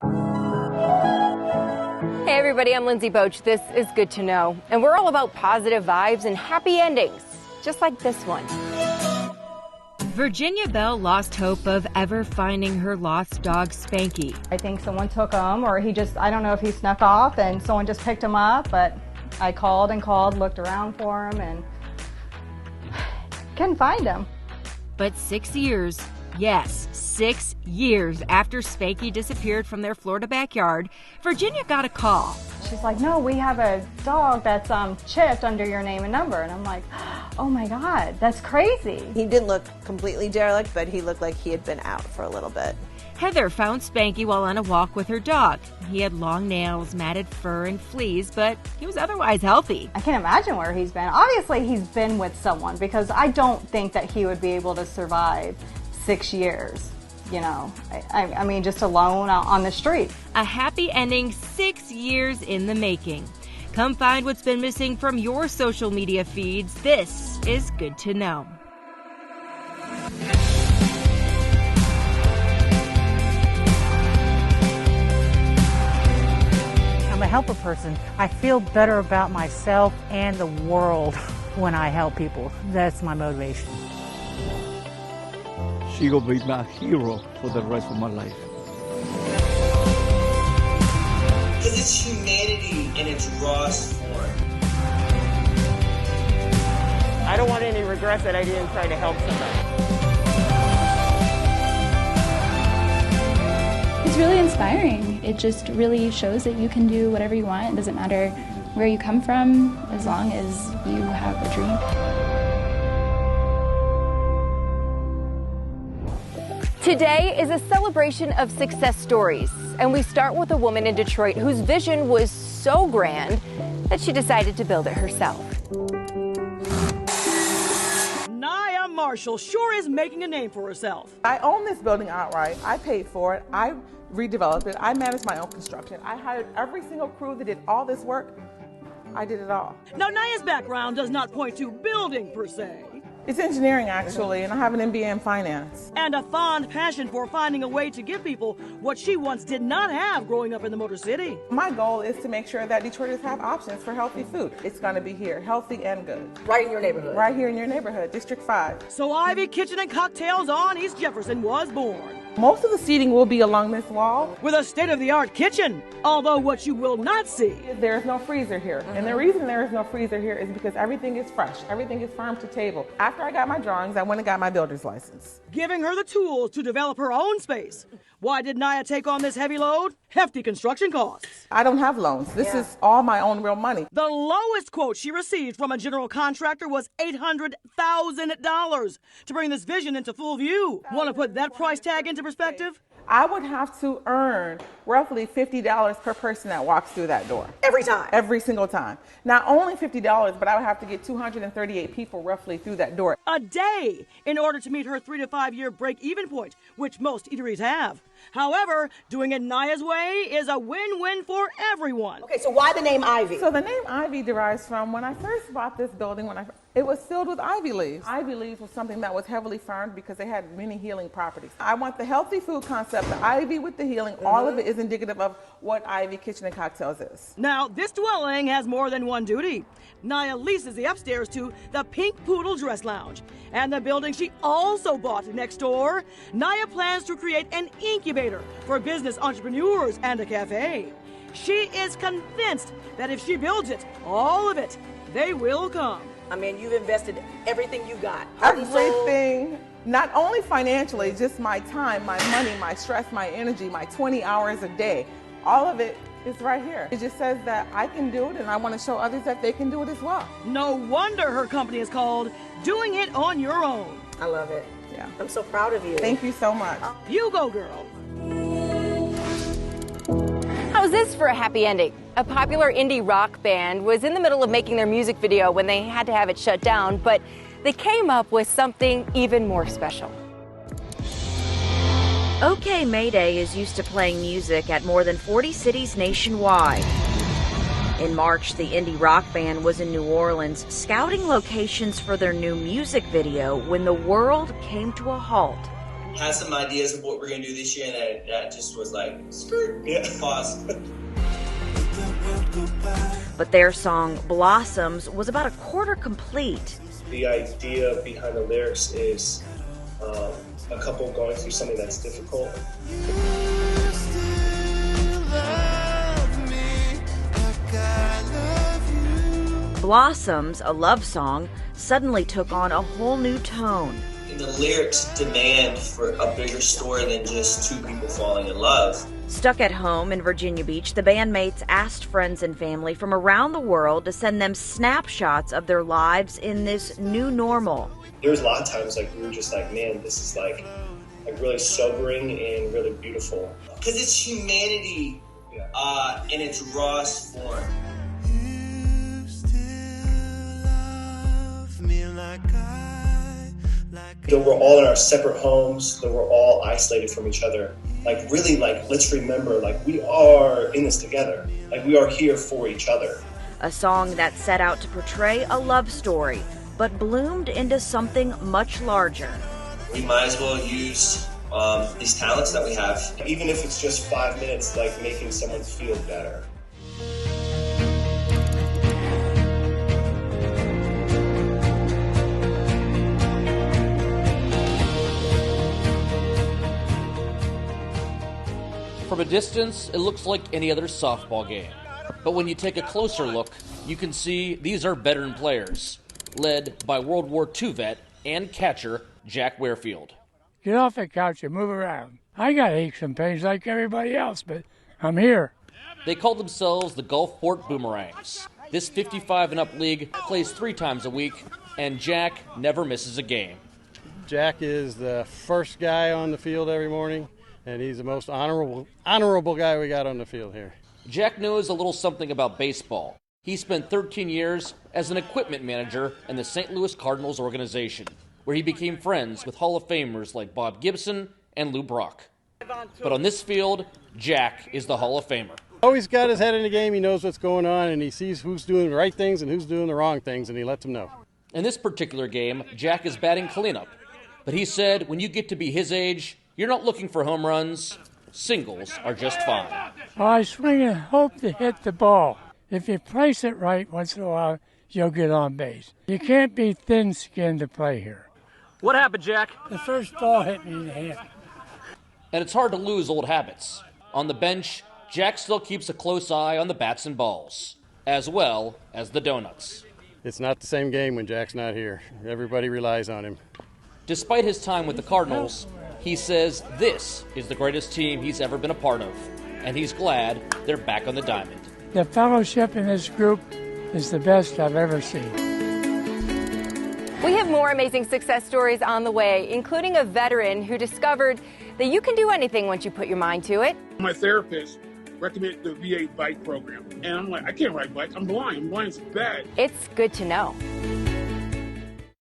Hey everybody, I'm Lindsay Boach. This is Good to Know. And we're all about positive vibes and happy endings, just like this one. Virginia Bell lost hope of ever finding her lost dog, Spanky. I think someone took him, or I don't know if he snuck off and someone just picked him up, but I called and called, looked around for him, and couldn't find him. But 6 years, yes, 6 years after Spanky disappeared from their Florida backyard, Virginia got a call. She's like, no, we have a dog that's chipped under your name and number. And I'm like, oh my God, that's crazy. He didn't look completely derelict, but he looked like he had been out for a little bit. Heather found Spanky while on a walk with her dog. He had long nails, matted fur, and fleas, but he was otherwise healthy. I can't imagine where he's been. Obviously, he's been with someone, because I don't think that he would be able to survive 6 years. You know, I mean, just alone out on the street. A happy ending 6 years in the making. Come find what's been missing from your social media feeds. This is Good to Know. I'm a helper person. I feel better about myself and the world when I help people. That's my motivation. She will be my hero for the rest of my life. Because it's humanity in its rawest form. I don't want any regrets that I didn't try to help somebody. It's really inspiring. It just really shows that you can do whatever you want. It doesn't matter where you come from, as long as you have a dream. Today is a celebration of success stories, and we start with a woman in Detroit whose vision was so grand that she decided to build it herself. Nia Marshall sure is making a name for herself. I own this building outright. I paid for it. I redeveloped it. I managed my own construction. I hired every single crew that did all this work. I did it all. Now, Nia's background does not point to building per se. It's engineering, actually, and I have an MBA in finance. And a fond passion for finding a way to give people what she once did not have growing up in the Motor City. My goal is to make sure that Detroiters have options for healthy food. It's going to be here, healthy and good. Right in your neighborhood. Right here in your neighborhood, District 5. So Ivy Kitchen and Cocktails on East Jefferson was born. Most of the seating will be along this wall. With a state-of-the-art kitchen. Although what you will not see, there is no freezer here. And the reason there is no freezer here is because everything is fresh. Everything is farm to table. After I got my drawings, I went and got my builder's license. Giving her the tools to develop her own space. Why did Nia take on this heavy load? Hefty construction costs. I don't have loans. This is all my own real money. The lowest quote she received from a general contractor was $800,000 to bring this vision into full view. Want to put that price tag into perspective? I would have to earn roughly $50 per person that walks through that door. Every time? Every single time. Not only $50, but I would have to get 238 people roughly through that door a day in order to meet her 3 to 5 year break-even point, which most eateries have. However, doing it Nia's way is a win-win for everyone. Okay, so why the name Ivy? So the name Ivy derives from when I first bought this building, it was filled with ivy leaves. Ivy leaves was something that was heavily farmed because they had many healing properties. I want the healthy food concept, the Ivy with the healing, all of it is indicative of what Ivy Kitchen and Cocktails is. Now, this dwelling has more than one duty. Nia leases the upstairs to the Pink Poodle Dress Lounge. And the building she also bought next door, Nia plans to create an incubator for business entrepreneurs and a cafe. She is convinced that if she builds it, all of it, they will come. I mean, you've invested everything you got. Everything, not only financially, just my time, my money, my stress, my energy, my 20 hours a day. All of it is right here. It just says that I can do it, and I want to show others that they can do it as well. No wonder her company is called Doing It on Your Own. I love it. Yeah. I'm so proud of you. Thank you so much. You go, girl. How's this for a happy ending? A popular indie rock band was in the middle of making their music video when they had to have it shut down, but they came up with something even more special. OK Mayday is used to playing music at more than 40 cities nationwide. In March, the indie rock band was in New Orleans scouting locations for their new music video when the world came to a halt. had some ideas of what we're gonna do this year, and that just was like, skirt, pause. But their song Blossoms was about a quarter complete. The idea behind the lyrics is a couple going through something that's difficult. Blossoms, a love song, suddenly took on a whole new tone. And the lyrics demand for a bigger story than just two people falling in love. Stuck at home in Virginia Beach, the bandmates asked friends and family from around the world to send them snapshots of their lives in this new normal. There was a lot of times like we were just like, man, this is like really sobering and really beautiful. Because it's humanity in its rawest form. Though we're all in our separate homes, though we're all isolated from each other, like really like let's remember like we are in this together. Like we are here for each other. A song that set out to portray a love story, but bloomed into something much larger. We might as well use these talents that we have. Even if it's just 5 minutes, like making someone feel better. From a distance, it looks like any other softball game. But when you take a closer look, you can see these are veteran players, led by World War II vet and catcher Jack Warefield. Get off the couch and move around. I got aches and pains like everybody else, but I'm here. They call themselves the Gulfport Boomerangs. This 55 and up league plays 3 times a week, and Jack never misses a game. Jack is the first guy on the field every morning, and he's the most honorable guy we got on the field here. Jack knows a little something about baseball. He spent 13 years as an equipment manager in the St. Louis Cardinals organization, where he became friends with Hall of Famers like Bob Gibson and Lou Brock. But on this field, Jack is the Hall of Famer. Always got his head in the game. He knows what's going on, and he sees who's doing the right things and who's doing the wrong things, and he lets them know. In this particular game, Jack is batting cleanup. But he said when you get to be his age, you're not looking for home runs. Singles are just fine. Well, I swing and hope to hit the ball. If you place it right once in a while, you'll get on base. You can't be thin-skinned to play here. What happened, Jack? The first ball hit me in the hand. And it's hard to lose old habits. On the bench, Jack still keeps a close eye on the bats and balls, as well as the donuts. It's not the same game when Jack's not here. Everybody relies on him. Despite his time with the Cardinals, he says this is the greatest team he's ever been a part of, and he's glad they're back on the diamond. The fellowship in this group is the best I've ever seen. We have more amazing success stories on the way, including a veteran who discovered that you can do anything once you put your mind to it. My therapist recommended the VA bike program, and I'm like, I can't ride bikes. I'm blind. I'm blind. It's bad. It's good to know.